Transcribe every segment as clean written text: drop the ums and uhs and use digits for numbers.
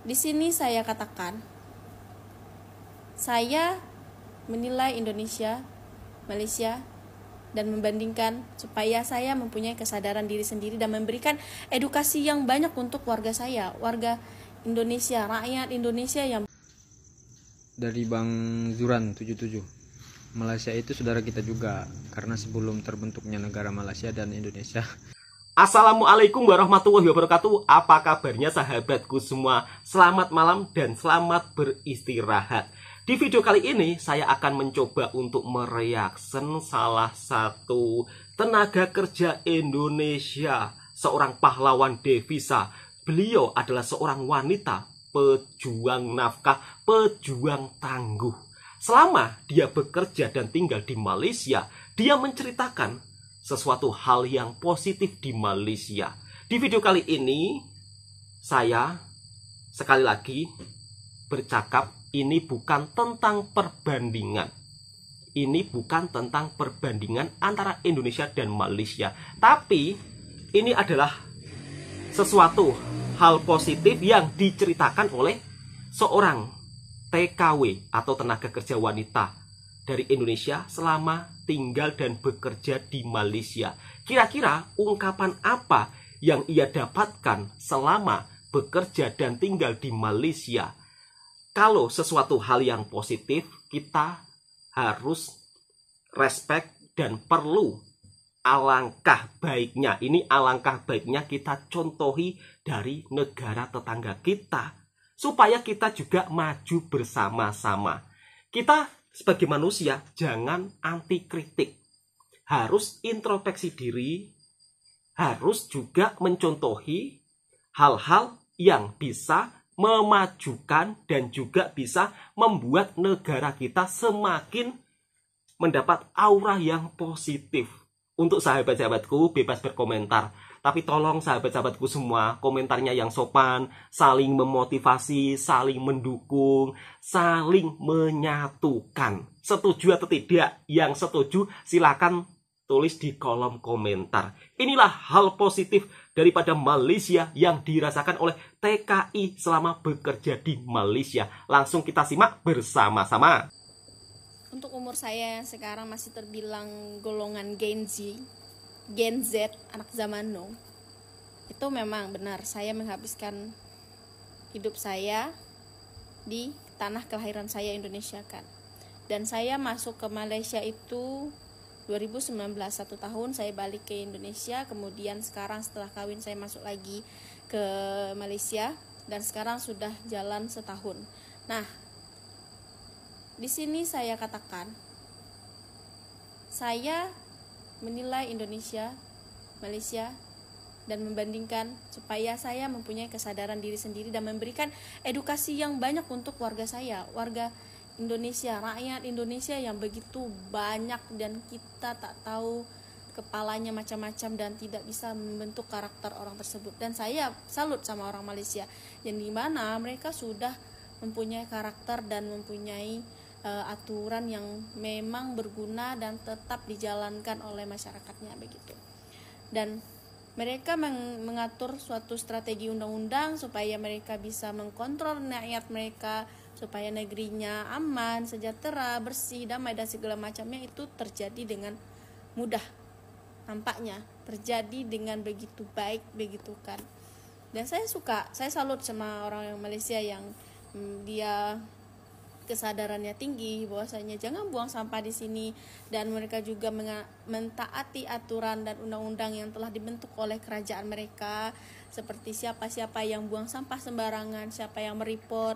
Di sini saya katakan, saya menilai Indonesia, Malaysia, dan membandingkan supaya saya mempunyai kesadaran diri sendiri dan memberikan edukasi yang banyak untuk warga saya, warga Indonesia, rakyat Indonesia yang Dari Bang Zuran 77. Malaysia itu saudara kita juga karena sebelum terbentuknya negara Malaysia dan Indonesia. Assalamualaikum warahmatullahi wabarakatuh. Apa kabarnya sahabatku semua? Selamat malam dan selamat beristirahat. Di video kali ini saya akan mencoba untuk mereaction salah satu tenaga kerja Indonesia, seorang pahlawan devisa. Beliau adalah seorang wanita, pejuang nafkah, pejuang tangguh. Selama dia bekerja dan tinggal di Malaysia, dia menceritakan sesuatu hal yang positif di Malaysia. Di video kali ini, saya sekali lagi bercakap, ini bukan tentang perbandingan. Ini bukan tentang perbandingan antara Indonesia dan Malaysia. Tapi, ini adalah sesuatu hal positif yang diceritakan oleh seorang TKW atau tenaga kerja wanita dari Indonesia selama tinggal dan bekerja di Malaysia. Kira-kira ungkapan apa yang ia dapatkan selama bekerja dan tinggal di Malaysia? Kalau sesuatu hal yang positif, kita harus respect dan perlu alangkah baiknya. Ini alangkah baiknya kita contohi dari negara tetangga kita, supaya kita juga maju bersama-sama. Kita sebagai manusia jangan anti kritik, harus introspeksi diri, harus juga mencontohi hal-hal yang bisa memajukan dan juga bisa membuat negara kita semakin mendapat aura yang positif. Untuk sahabat-sahabatku bebas berkomentar, tapi tolong sahabat-sahabatku semua komentarnya yang sopan, saling memotivasi, saling mendukung, saling menyatukan. Setuju atau tidak? Yang setuju silakan tulis di kolom komentar. Inilah hal positif daripada Malaysia yang dirasakan oleh TKI selama bekerja di Malaysia. Langsung kita simak bersama-sama. untuk umur saya yang sekarang masih terbilang golongan Gen Z, anak zaman now. Itu memang benar, saya menghabiskan hidup saya di tanah kelahiran saya, Indonesia kan. Dan saya masuk ke Malaysia itu 2019, 1 tahun saya balik ke Indonesia. Kemudian sekarang setelah kawin saya masuk lagi ke Malaysia, dan sekarang sudah jalan setahun. Nah, di sini saya katakan, saya menilai Indonesia, Malaysia, dan membandingkan supaya saya mempunyai kesadaran diri sendiri dan memberikan edukasi yang banyak untuk warga saya, warga Indonesia, rakyat Indonesia yang begitu banyak dan kita tak tahu kepalanya macam-macam dan tidak bisa membentuk karakter orang tersebut. Dan saya salut sama orang Malaysia yang dimana mereka sudah mempunyai karakter dan mempunyai aturan yang memang berguna dan tetap dijalankan oleh masyarakatnya begitu. Dan mereka mengatur suatu strategi undang-undang supaya mereka bisa mengkontrol rakyat mereka, supaya negerinya aman, sejahtera, bersih, damai, dan segala macamnya itu terjadi dengan mudah. Nampaknya terjadi dengan begitu baik, begitu kan. Dan saya salut sama orang yang Malaysia yang dia kesadarannya tinggi bahwasanya jangan buang sampah di sini, dan mereka juga mentaati aturan dan undang-undang yang telah dibentuk oleh kerajaan mereka, seperti siapa-siapa yang buang sampah sembarangan, siapa yang mereport,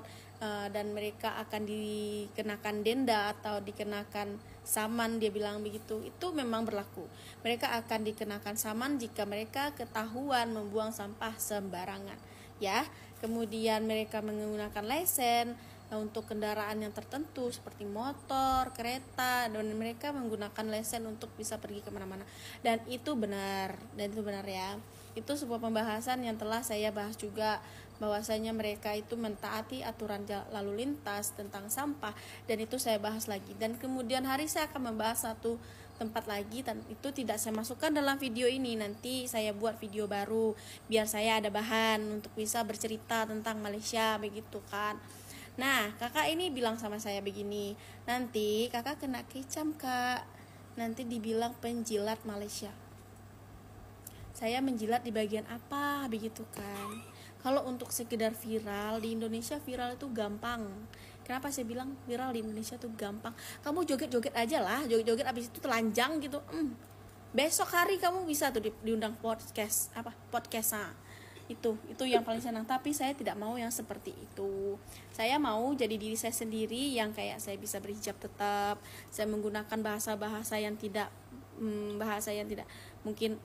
dan mereka akan dikenakan denda atau dikenakan saman, dia bilang begitu. Itu memang berlaku. Mereka akan dikenakan saman jika mereka ketahuan membuang sampah sembarangan, ya. Kemudian mereka menggunakan lesen untuk kendaraan yang tertentu seperti motor, kereta, dan mereka menggunakan lesen untuk bisa pergi kemana-mana. Dan itu benar ya. Itu sebuah pembahasan yang telah saya bahas juga, bahwasanya mereka itu mentaati aturan lalu lintas tentang sampah, dan itu saya bahas lagi. Dan kemudian hari saya akan membahas satu tempat lagi, dan itu tidak saya masukkan dalam video ini. Nanti saya buat video baru biar saya ada bahan untuk bisa bercerita tentang Malaysia begitu kan. Nah, kakak ini bilang sama saya begini, nanti kakak kena kecam kak, nanti dibilang penjilat Malaysia. Saya menjilat di bagian apa begitu kan. Kalau untuk sekedar viral di Indonesia, viral itu gampang. Kenapa saya bilang viral di Indonesia tuh gampang? Kamu joget-joget aja lah, joget-joget abis itu telanjang gitu. Besok hari kamu bisa tuh diundang podcast nah. Itu yang paling senang. Tapi saya tidak mau yang seperti itu. Saya mau jadi diri saya sendiri yang kayak saya bisa berhijab tetap. Saya menggunakan bahasa yang tidak mungkin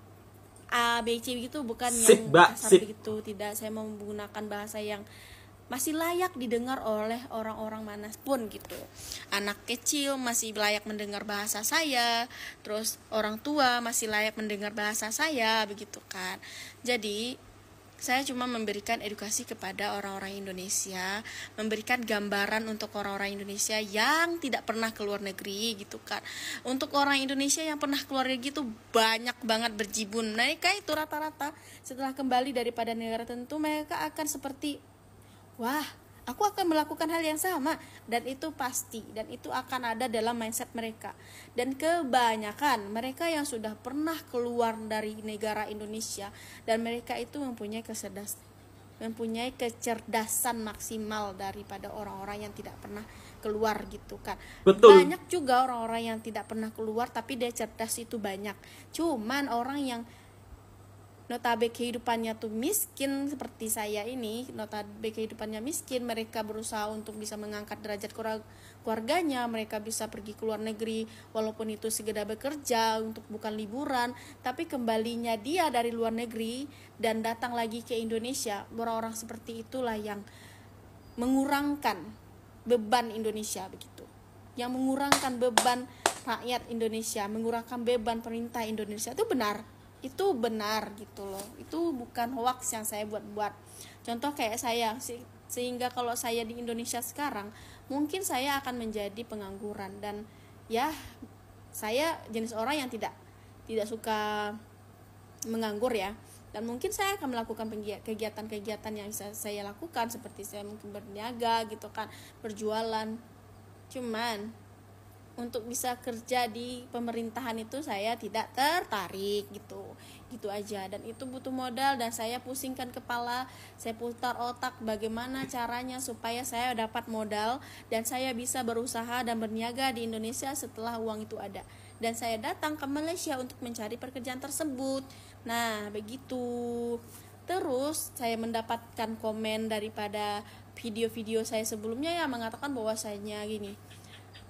A, B, C gitu, bukan yang kasar begitu. Tidak, saya mau menggunakan bahasa yang masih layak didengar oleh orang-orang manapun gitu. Anak kecil masih layak mendengar bahasa saya, terus orang tua masih layak mendengar bahasa saya begitu kan. Jadi saya cuma memberikan edukasi kepada orang-orang Indonesia, memberikan gambaran untuk orang-orang Indonesia yang tidak pernah keluar negeri gitu kan. Untuk orang Indonesia yang pernah keluar negeri itu banyak banget berjibun. Mereka itu rata-rata setelah kembali daripada negara tentu mereka akan seperti, wah, aku akan melakukan hal yang sama, dan itu pasti, dan itu akan ada dalam mindset mereka. Dan kebanyakan mereka yang sudah pernah keluar dari negara Indonesia, dan mereka itu mempunyai kecerdasan maksimal daripada orang-orang yang tidak pernah keluar gitu kan. Betul. Banyak juga orang-orang yang tidak pernah keluar tapi dia cerdas itu banyak. Cuman orang yang notabene kehidupannya tuh miskin seperti saya ini, notabene kehidupannya miskin, mereka berusaha untuk bisa mengangkat derajat keluarganya, mereka bisa pergi ke luar negeri walaupun itu sekedar bekerja untuk bukan liburan, tapi kembalinya dia dari luar negeri dan datang lagi ke Indonesia. Orang-orang seperti itulah yang mengurangkan beban Indonesia begitu, yang mengurangkan beban rakyat Indonesia, mengurangkan beban pemerintah Indonesia. Itu benar gitu loh. Itu bukan hoax yang saya buat-buat. Contoh kayak saya, sehingga kalau saya di Indonesia sekarang, mungkin saya akan menjadi pengangguran, dan ya saya jenis orang yang tidak suka menganggur ya. Dan mungkin saya akan melakukan kegiatan-kegiatan yang bisa saya lakukan, seperti saya mungkin berniaga gitu kan, berjualan. Cuman untuk bisa kerja di pemerintahan itu saya tidak tertarik gitu aja. Dan itu butuh modal, dan saya pusingkan kepala, saya putar otak bagaimana caranya supaya saya dapat modal dan saya bisa berusaha dan berniaga di Indonesia setelah uang itu ada, dan saya datang ke Malaysia untuk mencari pekerjaan tersebut. Nah begitu. Terus saya mendapatkan komen daripada video-video saya sebelumnya yang mengatakan bahwasanya gini,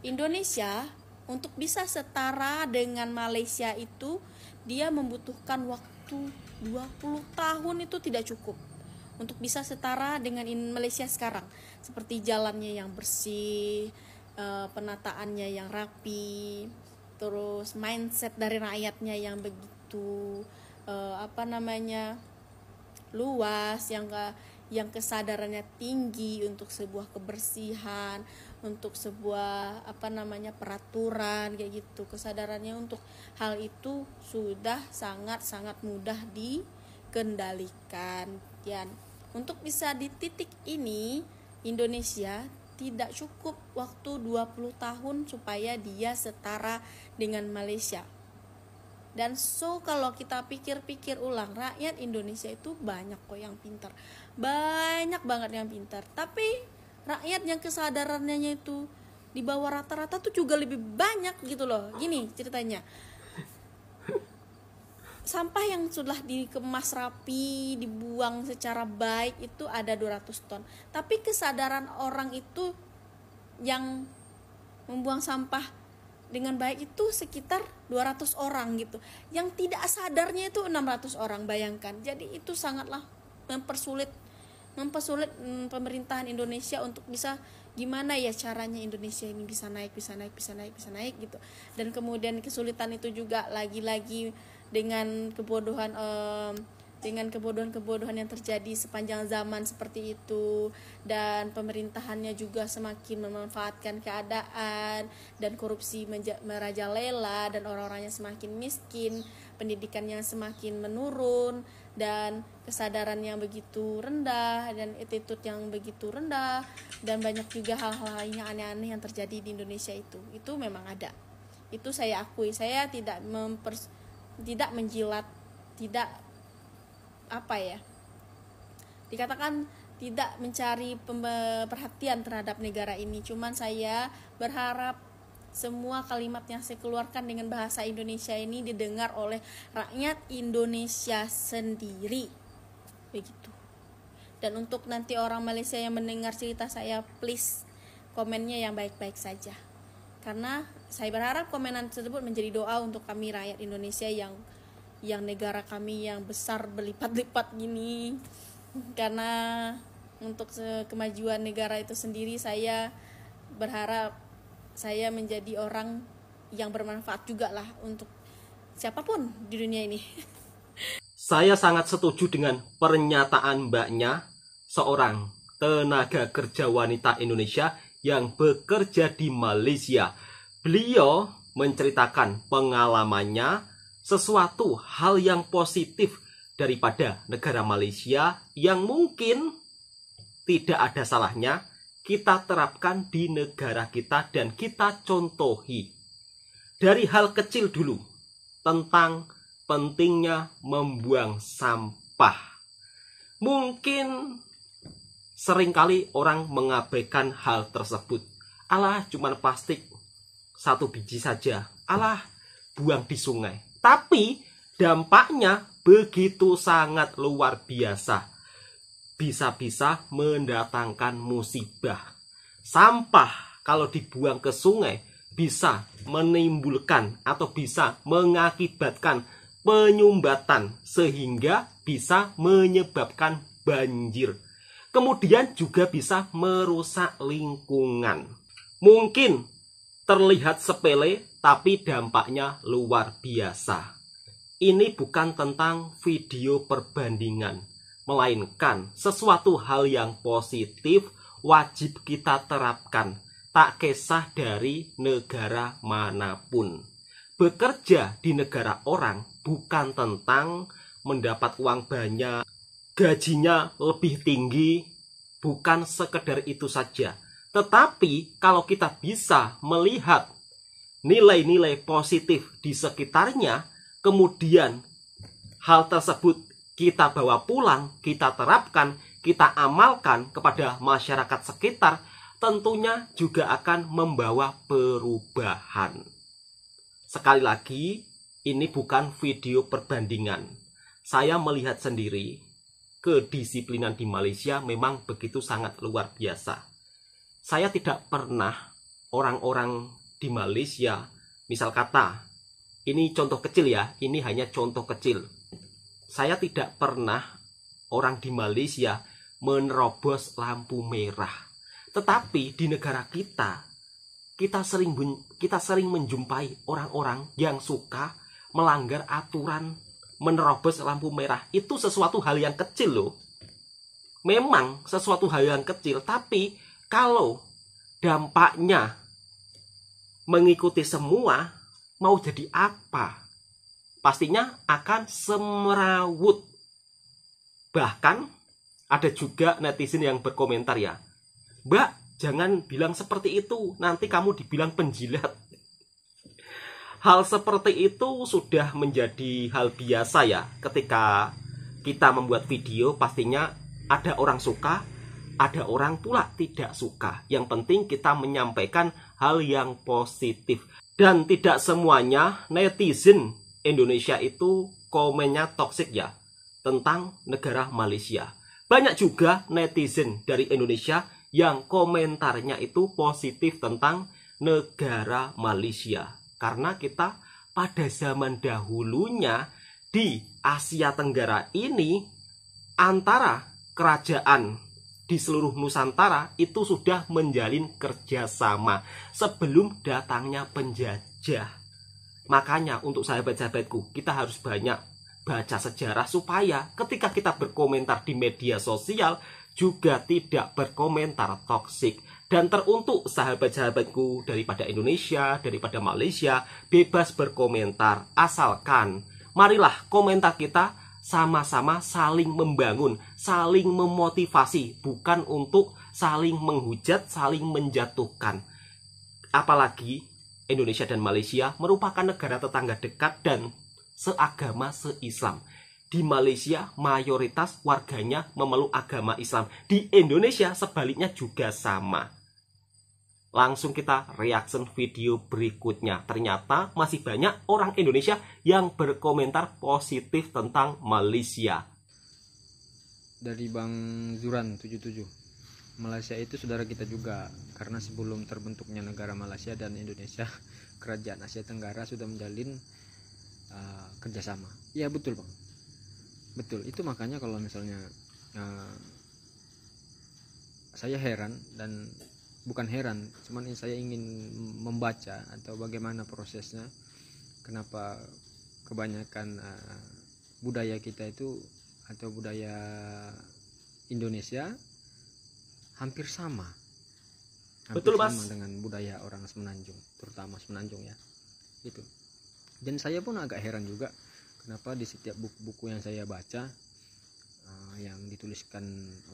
Indonesia untuk bisa setara dengan Malaysia itu dia membutuhkan waktu 20 tahun, itu tidak cukup untuk bisa setara dengan Malaysia sekarang. Seperti jalannya yang bersih, penataannya yang rapi, terus mindset dari rakyatnya yang begitu luas, yang kesadarannya tinggi untuk sebuah kebersihan, untuk sebuah peraturan kayak gitu. Kesadarannya untuk hal itu sudah sangat-sangat mudah dikendalikan. Dan untuk bisa di titik ini, Indonesia tidak cukup waktu 20 tahun supaya dia setara dengan Malaysia. Dan kalau kita pikir-pikir ulang, rakyat Indonesia itu banyak kok yang pintar, banyak banget yang pintar. Tapi rakyat yang kesadarannya itu di bawah rata-rata tuh juga lebih banyak gitu loh. Gini ceritanya, sampah yang sudah dikemas rapi, dibuang secara baik itu ada 200 ton. Tapi kesadaran orang itu yang membuang sampah dengan baik itu sekitar 200 orang gitu. Yang tidak sadarnya itu 600 orang, bayangkan. Jadi itu sangatlah mempersulit pemerintahan Indonesia untuk bisa gimana ya caranya Indonesia ini bisa naik gitu. Dan kemudian kesulitan itu juga lagi-lagi dengan kebodohan dengan kebodohan-kebodohan yang terjadi sepanjang zaman seperti itu, dan pemerintahannya juga semakin memanfaatkan keadaan, dan korupsi merajalela, dan orang-orangnya semakin miskin, pendidikannya semakin menurun, dan kesadaran yang begitu rendah, dan attitude yang begitu rendah, dan banyak juga hal-hal yang aneh-aneh yang terjadi di Indonesia itu memang ada. Itu saya akui. Saya tidak menjilat, tidak dikatakan tidak mencari perhatian terhadap negara ini. Cuman saya berharap semua kalimat yang saya keluarkan dengan bahasa Indonesia ini didengar oleh rakyat Indonesia sendiri, begitu. Dan untuk nanti orang Malaysia yang mendengar cerita saya, please komennya yang baik-baik saja, karena saya berharap komenan tersebut menjadi doa untuk kami rakyat Indonesia yang negara kami yang besar berlipat-lipat gini. Karena untuk kemajuan negara itu sendiri, saya berharap saya menjadi orang yang bermanfaat juga lah untuk siapapun di dunia ini. Saya sangat setuju dengan pernyataan mbaknya, seorang tenaga kerja wanita Indonesia yang bekerja di Malaysia. Beliau menceritakan pengalamannya, sesuatu hal yang positif daripada negara Malaysia yang mungkin tidak ada salahnya kita terapkan di negara kita dan kita contohi. Dari hal kecil dulu, tentang pentingnya membuang sampah. Mungkin seringkali orang mengabaikan hal tersebut. Alah, cuman plastik 1 biji saja. Alah, buang di sungai. Tapi dampaknya begitu sangat luar biasa. Bisa-bisa mendatangkan musibah. Sampah kalau dibuang ke sungai bisa menimbulkan atau bisa mengakibatkan penyumbatan sehingga bisa menyebabkan banjir. Kemudian juga bisa merusak lingkungan. Mungkin terlihat sepele, tapi dampaknya luar biasa. Ini bukan tentang video perbandingan, melainkan sesuatu hal yang positif wajib kita terapkan, tak kisah dari negara manapun. Bekerja di negara orang bukan tentang mendapat uang banyak, gajinya lebih tinggi, bukan sekedar itu saja. Tetapi kalau kita bisa melihat nilai-nilai positif di sekitarnya, kemudian hal tersebut kita bawa pulang, kita terapkan, kita amalkan kepada masyarakat sekitar, tentunya juga akan membawa perubahan. Sekali lagi, ini bukan video perbandingan. Saya melihat sendiri, kedisiplinan di Malaysia memang begitu sangat luar biasa. Saya tidak pernah orang-orang di Malaysia, misal kata, ini contoh kecil ya, ini hanya contoh kecil. Saya tidak pernah orang di Malaysia menerobos lampu merah. Tetapi di negara kita sering menjumpai orang-orang yang suka melanggar aturan menerobos lampu merah. Itu sesuatu hal yang kecil loh. Memang sesuatu hal yang kecil, tapi kalau dampaknya mengikuti semua, mau jadi apa? Pastinya akan semrawut. Bahkan ada juga netizen yang berkomentar ya, Mbak, jangan bilang seperti itu, nanti kamu dibilang penjilat. Hal seperti itu sudah menjadi hal biasa ya. Ketika kita membuat video, pastinya ada orang suka, ada orang pula tidak suka. Yang penting kita menyampaikan hal yang positif. Dan tidak semuanya netizen Indonesia itu komennya toksik ya, tentang negara Malaysia. Banyak juga netizen dari Indonesia yang komentarnya itu positif tentang negara Malaysia. Karena kita pada zaman dahulunya di Asia Tenggara ini, antara kerajaan di seluruh Nusantara itu sudah menjalin kerjasama sebelum datangnya penjajah. Makanya untuk sahabat-sahabatku, kita harus banyak baca sejarah supaya ketika kita berkomentar di media sosial juga tidak berkomentar toksik. Dan teruntuk sahabat-sahabatku daripada Indonesia, daripada Malaysia, bebas berkomentar, asalkan marilah komentar kita sama-sama saling membangun, saling memotivasi, bukan untuk saling menghujat, saling menjatuhkan. Apalagi Indonesia dan Malaysia merupakan negara tetangga dekat dan seagama, seislam. Di Malaysia mayoritas warganya memeluk agama Islam. Di Indonesia sebaliknya juga sama. Langsung kita reaction video berikutnya. Ternyata masih banyak orang Indonesia yang berkomentar positif tentang Malaysia. Dari Bang Zuran 77, Malaysia itu saudara kita juga, karena sebelum terbentuknya negara Malaysia dan Indonesia, kerajaan Asia Tenggara sudah menjalin kerjasama. Ya betul Bang, betul. Itu makanya kalau misalnya saya heran, dan bukan heran, cuman saya ingin membaca atau bagaimana prosesnya, kenapa kebanyakan budaya kita itu atau budaya Indonesia hampir sama, Betul, Mas. sama dengan budaya orang Semenanjung, terutama Semenanjung ya, itu. Dan saya pun agak heran juga kenapa di setiap buku-buku yang saya baca yang dituliskan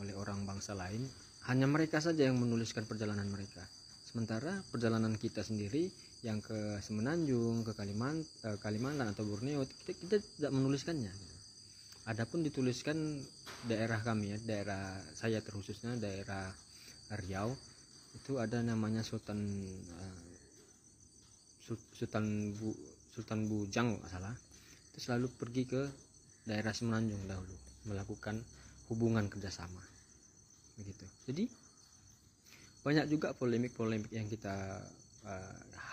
oleh orang bangsa lain, hanya mereka saja yang menuliskan perjalanan mereka, sementara perjalanan kita sendiri yang ke Semenanjung, ke Kalimantan atau Borneo, kita tidak menuliskannya. Adapun dituliskan daerah kami ya, daerah saya terkhususnya daerah Riau, itu ada namanya Sultan Bujang nggak salah, itu selalu pergi ke daerah Semenanjung dahulu melakukan hubungan kerjasama begitu. Jadi banyak juga polemik-polemik yang kita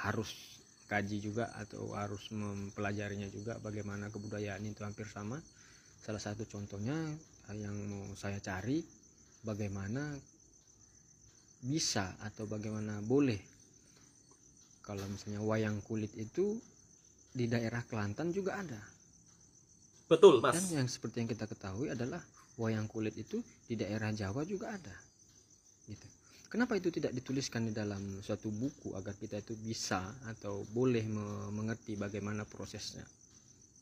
harus kaji juga atau harus mempelajarinya juga, bagaimana kebudayaan itu hampir sama. Salah satu contohnya yang mau saya cari, bagaimana bisa atau bagaimana boleh kalau misalnya wayang kulit itu di daerah Kelantan juga ada. Betul, Mas. Dan yang seperti yang kita ketahui adalah wayang kulit itu di daerah Jawa juga ada. Gitu. Kenapa itu tidak dituliskan di dalam suatu buku agar kita itu bisa atau boleh mengerti bagaimana prosesnya?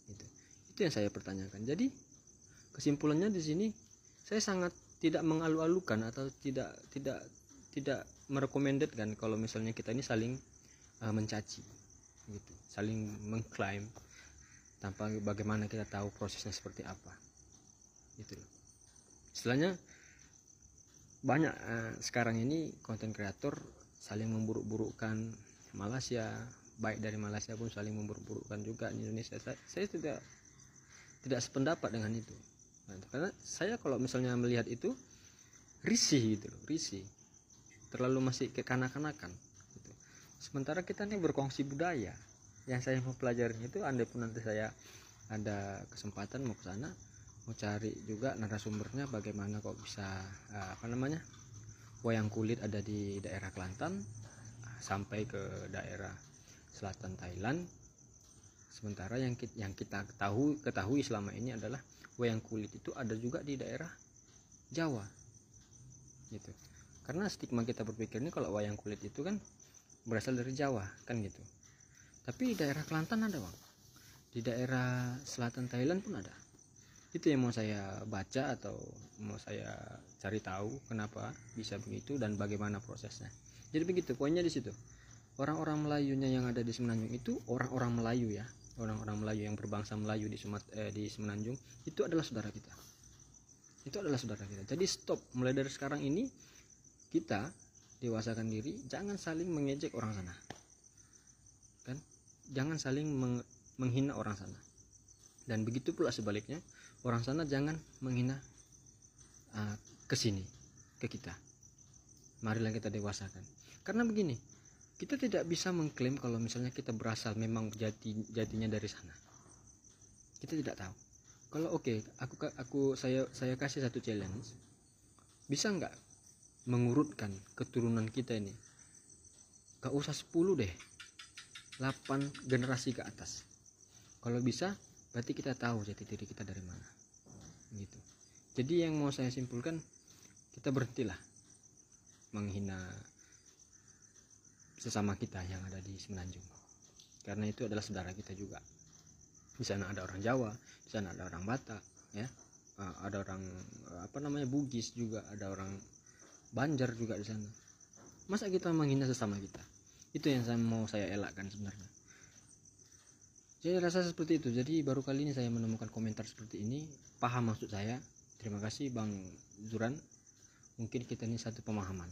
Gitu. Itu yang saya pertanyakan. Jadi kesimpulannya di sini saya sangat tidak mengalu-alukan atau tidak merekomendasikan kalau misalnya kita ini saling mencaci, gitu, saling mengklaim tanpa bagaimana kita tahu prosesnya seperti apa, gitu. Istilahnya banyak sekarang ini konten kreator saling memburuk-burukkan Malaysia, baik dari Malaysia pun saling memburuk-burukkan juga di Indonesia. Saya tidak sependapat dengan itu. Karena saya kalau misalnya melihat itu risih gitu loh, risih, terlalu masih kekanak-kanakan gitu. Sementara kita nih berkongsi budaya. Yang saya mau pelajarin itu, andai pun nanti saya ada kesempatan mau ke sana, mau cari juga narasumbernya bagaimana kok bisa wayang kulit ada di daerah Kelantan sampai ke daerah selatan Thailand, sementara yang kita ketahui selama ini adalah wayang kulit itu ada juga di daerah Jawa, gitu. Karena stigma kita berpikir ini kalau wayang kulit itu kan berasal dari Jawa kan gitu. Tapi di daerah Kelantan ada Bang, di daerah selatan Thailand pun ada. Itu yang mau saya baca atau mau saya cari tahu kenapa bisa begitu dan bagaimana prosesnya. Jadi begitu poinnya di situ. Orang-orang Melayunya yang ada di Semenanjung itu orang-orang Melayu ya, orang-orang Melayu yang berbangsa Melayu di Semenanjung itu adalah saudara kita. Itu adalah saudara kita. Jadi stop, mulai dari sekarang ini kita dewasakan diri, jangan saling mengejek orang sana. Kan? Jangan saling menghina orang sana. Dan begitu pula sebaliknya, orang sana jangan menghina ke sini, ke kita. Marilah kita dewasakan. Karena begini, kita tidak bisa mengklaim kalau misalnya kita berasal memang jatinya dari sana. Kita tidak tahu. Kalau saya kasih satu challenge, bisa nggak mengurutkan keturunan kita ini? Gak usah 10 deh, 8 generasi ke atas. Kalau bisa berarti kita tahu jati diri kita dari mana, gitu. Jadi yang mau saya simpulkan, kita berhentilah menghina sesama kita yang ada di Semenanjung, karena itu adalah saudara kita juga. Di sana ada orang Jawa, di sana ada orang Batak, ya, ada orang Bugis juga, ada orang Banjar juga di sana. Masa kita menghina sesama kita? Itu yang mau saya elakkan sebenarnya. Saya rasa seperti itu. Jadi baru kali ini saya menemukan komentar seperti ini, paham maksud saya. Terima kasih Bang Zuran. Mungkin kita ini satu pemahaman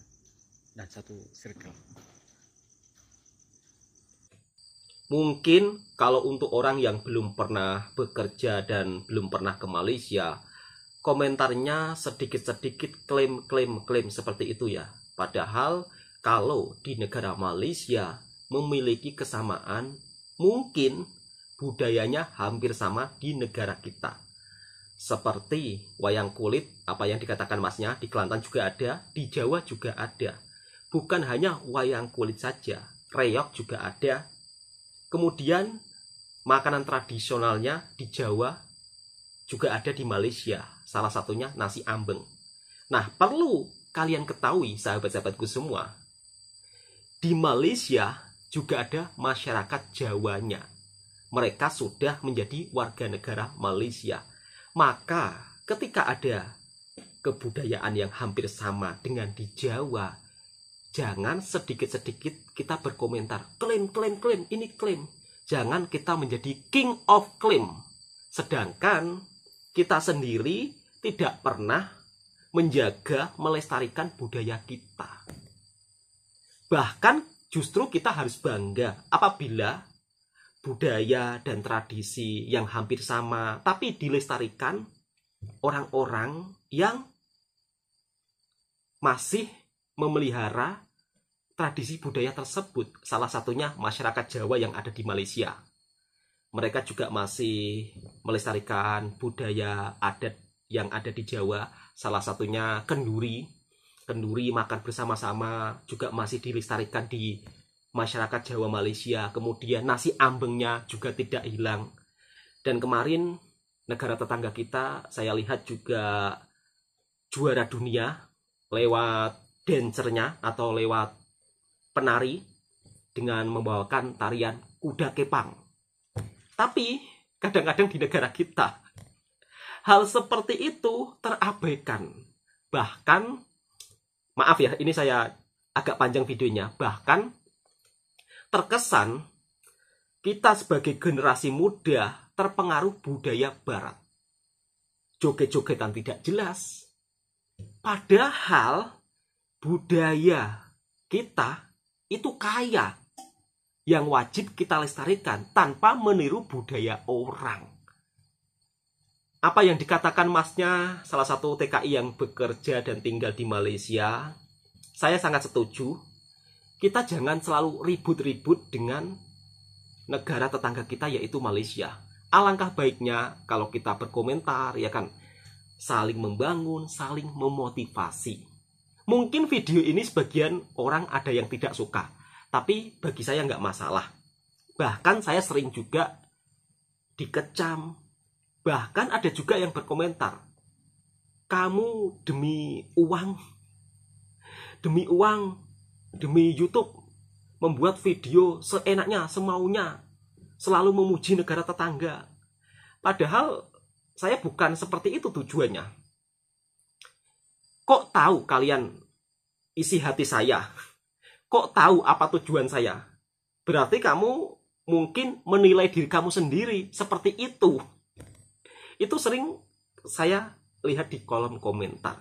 dan satu circle. Mungkin kalau untuk orang yang belum pernah bekerja dan belum pernah ke Malaysia, komentarnya sedikit-sedikit klaim seperti itu ya. Padahal kalau di negara Malaysia memiliki kesamaan, mungkin budayanya hampir sama di negara kita. Seperti wayang kulit, apa yang dikatakan masnya, di Kelantan juga ada, di Jawa juga ada. Bukan hanya wayang kulit saja, reog juga ada. Kemudian makanan tradisionalnya di Jawa juga ada di Malaysia, salah satunya nasi ambeng. Nah, perlu kalian ketahui sahabat-sahabatku semua, di Malaysia juga ada masyarakat Jawanya. Mereka sudah menjadi warga negara Malaysia. Maka ketika ada kebudayaan yang hampir sama dengan di Jawa, jangan sedikit-sedikit kita berkomentar, klaim, ini klaim. Jangan kita menjadi king of claim. Sedangkan kita sendiri tidak pernah menjaga, melestarikan budaya kita. Bahkan justru kita harus bangga apabila budaya dan tradisi yang hampir sama, tapi dilestarikan orang-orang yang masih memelihara tradisi budaya tersebut. Salah satunya masyarakat Jawa yang ada di Malaysia. Mereka juga masih melestarikan budaya adat yang ada di Jawa. Salah satunya kenduri. Kenduri makan bersama-sama juga masih dilestarikan di masyarakat Jawa Malaysia. Kemudian nasi ambengnya juga tidak hilang. Dan kemarin negara tetangga kita saya lihat juga juara dunia lewat dancernya atau lewat penari dengan membawakan tarian kuda kepang. Tapi kadang-kadang di negara kita hal seperti itu terabaikan. Bahkan, maaf ya, ini saya agak panjang videonya, bahkan terkesan kita sebagai generasi muda terpengaruh budaya barat. Joget-jogetan tidak jelas. Padahal budaya kita itu kaya, yang wajib kita lestarikan tanpa meniru budaya orang. Apa yang dikatakan masnya, salah satu TKI yang bekerja dan tinggal di Malaysia, saya sangat setuju. Kita jangan selalu ribut-ribut dengan negara tetangga kita yaitu Malaysia. Alangkah baiknya kalau kita berkomentar, ya kan, saling membangun, saling memotivasi. Mungkin video ini sebagian orang ada yang tidak suka, tapi bagi saya nggak masalah. Bahkan saya sering juga dikecam. Bahkan ada juga yang berkomentar, kamu demi uang, demi YouTube, membuat video seenaknya, semaunya, selalu memuji negara tetangga. Padahal saya bukan seperti itu tujuannya. Kok tahu kalian isi hati saya? Kok tahu apa tujuan saya? Berarti kamu mungkin menilai diri kamu sendiri seperti itu. Itu sering saya lihat di kolom komentar.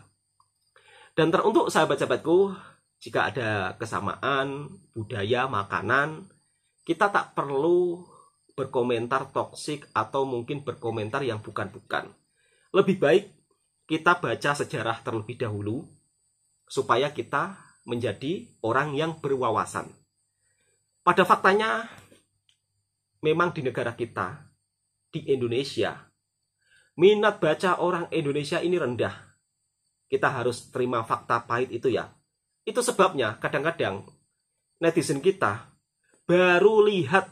Dan untuk sahabat-sahabatku, jika ada kesamaan budaya, makanan, kita tak perlu berkomentar toksik atau mungkin berkomentar yang bukan-bukan. Lebih baik kita baca sejarah terlebih dahulu, supaya kita menjadi orang yang berwawasan. Pada faktanya, memang di negara kita, di Indonesia, minat baca orang Indonesia ini rendah. Kita harus terima fakta pahit itu ya. Itu sebabnya kadang-kadang netizen kita baru lihat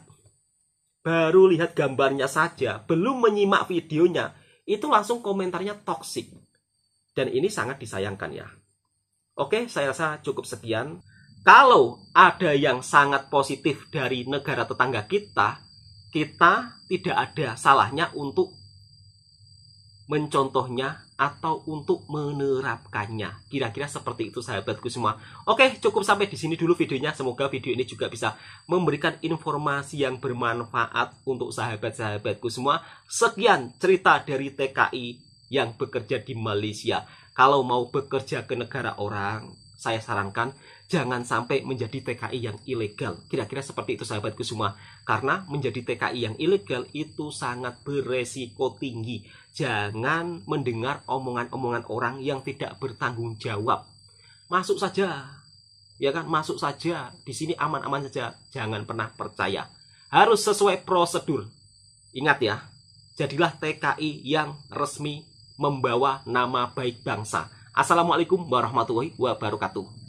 baru lihat gambarnya saja, belum menyimak videonya, itu langsung komentarnya toksik. Dan ini sangat disayangkan ya. Oke, saya rasa cukup sekian. Kalau ada yang sangat positif dari negara tetangga kita tidak ada salahnya untuk mencontohnya atau untuk menerapkannya. Kira-kira seperti itu sahabatku semua. Oke, cukup sampai di sini dulu videonya. Semoga video ini juga bisa memberikan informasi yang bermanfaat untuk sahabat-sahabatku semua. Sekian cerita dari TKI yang bekerja di Malaysia. Kalau mau bekerja ke negara orang, saya sarankan jangan sampai menjadi TKI yang ilegal. Kira-kira seperti itu sahabatku semua. Karena menjadi TKI yang ilegal itu sangat beresiko tinggi. Jangan mendengar omongan-omongan orang yang tidak bertanggung jawab. Masuk saja. Ya kan, masuk saja. Di sini aman-aman saja. Jangan pernah percaya. Harus sesuai prosedur. Ingat ya, jadilah TKI yang resmi membawa nama baik bangsa. Assalamualaikum warahmatullahi wabarakatuh.